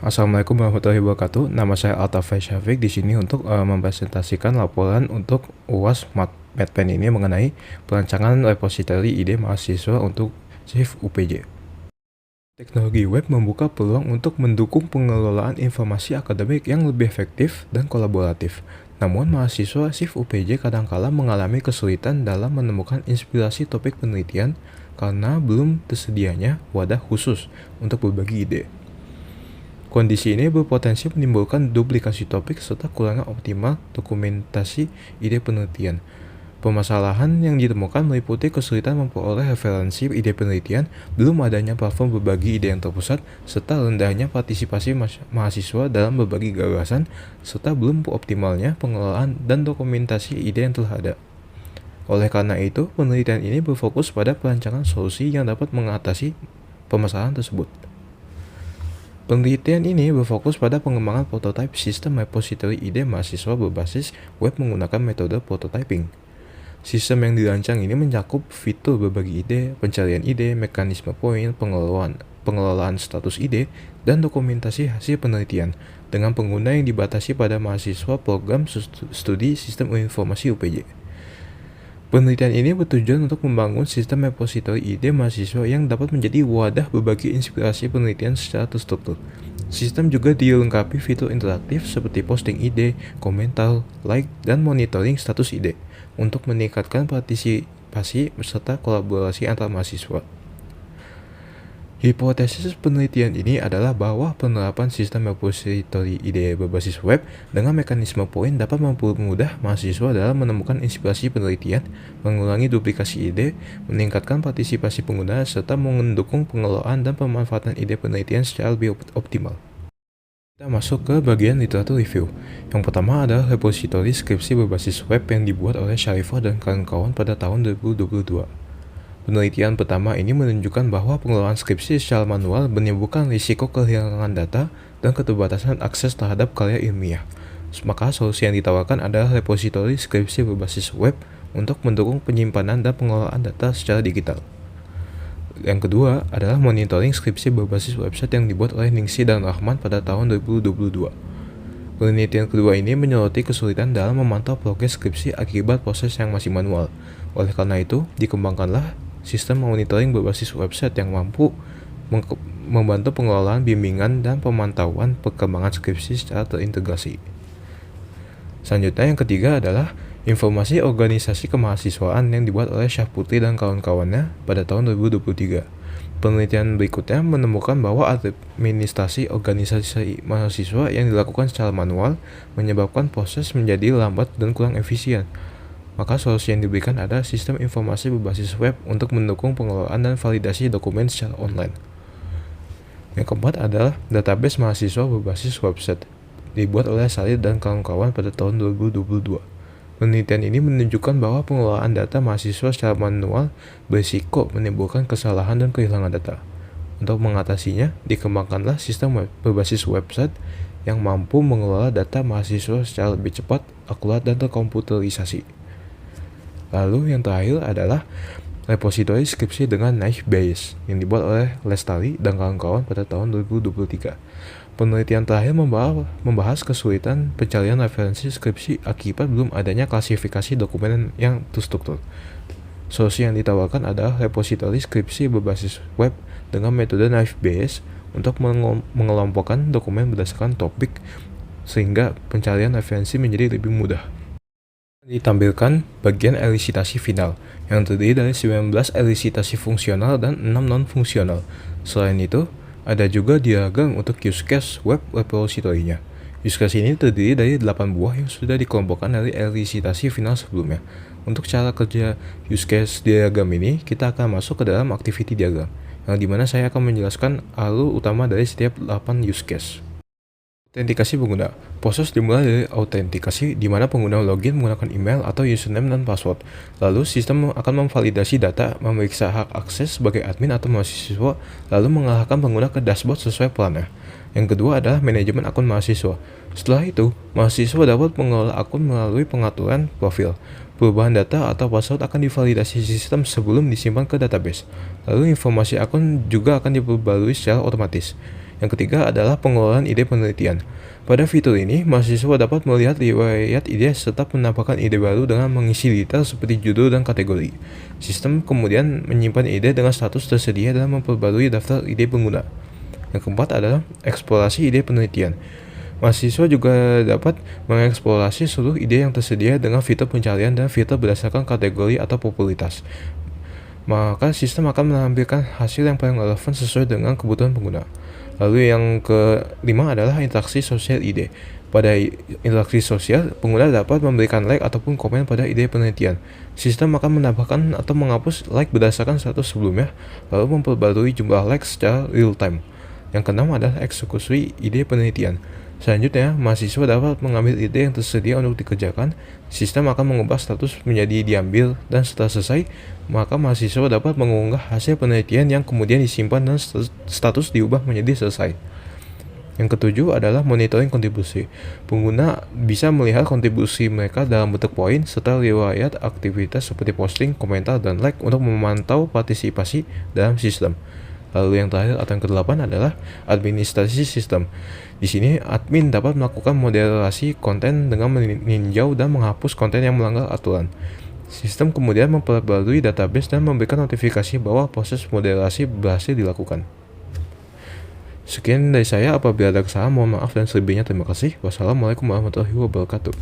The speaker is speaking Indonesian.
Assalamualaikum warahmatullahi wabarakatuh. Nama saya Altafai Syafiq di sini untuk mempresentasikan laporan untuk UAS Medpen ini mengenai perancangan repositori ide mahasiswa untuk SIF UPJ. Teknologi web membuka peluang untuk mendukung pengelolaan informasi akademik yang lebih efektif dan kolaboratif. Namun, mahasiswa SIF UPJ kadangkala mengalami kesulitan dalam menemukan inspirasi topik penelitian karena belum tersedianya wadah khusus untuk berbagi ide. Kondisi ini berpotensi menimbulkan duplikasi topik serta kurangnya optimal dokumentasi ide penelitian. Permasalahan yang ditemukan meliputi kesulitan memperoleh referensi ide penelitian, belum adanya platform berbagi ide yang terpusat, serta rendahnya partisipasi mahasiswa dalam berbagi gagasan, serta belum optimalnya pengelolaan dan dokumentasi ide yang telah ada. Oleh karena itu, penelitian ini berfokus pada perancangan solusi yang dapat mengatasi permasalahan tersebut. Penelitian ini berfokus pada pengembangan prototipe sistem repositori ide mahasiswa berbasis web menggunakan metode prototyping. Sistem yang dirancang ini mencakup fitur berbagi ide, pencarian ide, mekanisme poin, pengelolaan status ide, dan dokumentasi hasil penelitian dengan pengguna yang dibatasi pada mahasiswa program studi sistem informasi UPJ. Penelitian ini bertujuan untuk membangun sistem repositori ide mahasiswa yang dapat menjadi wadah berbagi inspirasi penelitian secara terstruktur. Sistem juga dilengkapi fitur interaktif seperti posting ide, komentar, like, dan monitoring status ide untuk meningkatkan partisipasi serta kolaborasi antar mahasiswa. Hipotesis penelitian ini adalah bahwa penerapan sistem repositori ide berbasis web dengan mekanisme poin dapat mempermudah mahasiswa dalam menemukan inspirasi penelitian, mengurangi duplikasi ide, meningkatkan partisipasi pengguna, serta mendukung pengelolaan dan pemanfaatan ide penelitian secara lebih optimal. Kita masuk ke bagian literatur review. Yang pertama adalah repositori skripsi berbasis web yang dibuat oleh Syarifah dan kawan-kawan pada tahun 2022. Penelitian pertama ini menunjukkan bahwa pengelolaan skripsi secara manual menimbulkan risiko kehilangan data dan keterbatasan akses terhadap karya ilmiah. Maka solusi yang ditawarkan adalah repositori skripsi berbasis web untuk mendukung penyimpanan dan pengelolaan data secara digital. Yang kedua adalah monitoring skripsi berbasis website yang dibuat oleh Ningsi dan Rahman pada tahun 2022. Penelitian kedua ini menyoroti kesulitan dalam memantau progres skripsi akibat proses yang masih manual. Oleh karena itu, dikembangkanlah sistem monitoring berbasis website yang mampu membantu pengelolaan bimbingan dan pemantauan perkembangan skripsi secara terintegrasi. Selanjutnya yang ketiga adalah informasi organisasi kemahasiswaan yang dibuat oleh Syahputri dan kawan-kawannya pada tahun 2023. Penelitian berikutnya menemukan bahwa administrasi organisasi mahasiswa yang dilakukan secara manual menyebabkan proses menjadi lambat dan kurang efisien. Maka solusi yang diberikan adalah sistem informasi berbasis web untuk mendukung pengelolaan dan validasi dokumen secara online. Yang keempat adalah database mahasiswa berbasis website, dibuat oleh Salid dan kawan-kawan pada tahun 2022. Penelitian ini menunjukkan bahwa pengelolaan data mahasiswa secara manual berisiko menimbulkan kesalahan dan kehilangan data. Untuk mengatasinya, dikembangkanlah sistem berbasis website yang mampu mengelola data mahasiswa secara lebih cepat, akurat, dan terkomputerisasi. Lalu yang terakhir adalah repositori skripsi dengan Naive.Bayes yang dibuat oleh Lestari dan kawan-kawan pada tahun 2023. Penelitian terakhir membahas kesulitan pencarian referensi skripsi akibat belum adanya klasifikasi dokumen yang terstruktur. Solusi yang ditawarkan adalah repositori skripsi berbasis web dengan metode Naive.Bayes untuk mengelompokkan dokumen berdasarkan topik sehingga pencarian referensi menjadi lebih mudah. Ditampilkan bagian elisitasi final yang terdiri dari 19 elisitasi fungsional dan 6 non-fungsional. Selain itu, ada juga diagram untuk use case web repositorinya. Use case ini terdiri dari 8 buah yang sudah dikelompokkan dari elisitasi final sebelumnya. Untuk cara kerja use case diagram ini, kita akan masuk ke dalam activity diagram, yang dimana saya akan menjelaskan alur utama dari setiap 8 use case. Autentikasi pengguna. Proses dimulai dari autentikasi di mana pengguna login menggunakan email atau username dan password. Lalu sistem akan memvalidasi data, memeriksa hak akses sebagai admin atau mahasiswa, lalu mengarahkan pengguna ke dashboard sesuai plannya. Yang kedua adalah manajemen akun mahasiswa. Setelah itu, mahasiswa dapat mengelola akun melalui pengaturan profil. Perubahan data atau password akan divalidasi sistem sebelum disimpan ke database. Lalu informasi akun juga akan diperbarui secara otomatis. Yang ketiga adalah pengelolaan ide penelitian. Pada fitur ini, mahasiswa dapat melihat riwayat ide serta menambahkan ide baru dengan mengisi detail seperti judul dan kategori. Sistem kemudian menyimpan ide dengan status tersedia dan memperbarui daftar ide pengguna. Yang keempat adalah eksplorasi ide penelitian. Mahasiswa juga dapat mengeksplorasi seluruh ide yang tersedia dengan fitur pencarian dan fitur berdasarkan kategori atau popularitas. Maka sistem akan menampilkan hasil yang paling relevan sesuai dengan kebutuhan pengguna. Lalu yang kelima adalah interaksi sosial ide. Pada interaksi sosial, pengguna dapat memberikan like ataupun komen pada ide penelitian. Sistem akan menambahkan atau menghapus like berdasarkan status sebelumnya, lalu memperbarui jumlah like secara real time. Yang keenam adalah eksekusi ide penelitian. Selanjutnya, mahasiswa dapat mengambil ide yang tersedia untuk dikerjakan. Sistem akan mengubah status menjadi diambil, dan setelah selesai, maka mahasiswa dapat mengunggah hasil penelitian yang kemudian disimpan dan status diubah menjadi selesai. Yang ketujuh adalah monitoring kontribusi. Pengguna bisa melihat kontribusi mereka dalam bentuk poin serta riwayat aktivitas seperti posting, komentar, dan like untuk memantau partisipasi dalam sistem. Lalu yang terakhir atau yang kedelapan adalah administrasi sistem. Di sini admin dapat melakukan moderasi konten dengan meninjau dan menghapus konten yang melanggar aturan. Sistem kemudian memperbarui database dan memberikan notifikasi bahwa proses moderasi berhasil dilakukan. Sekian dari saya, apabila ada kesalahan mohon maaf dan selebihnya terima kasih. Wassalamualaikum warahmatullahi wabarakatuh.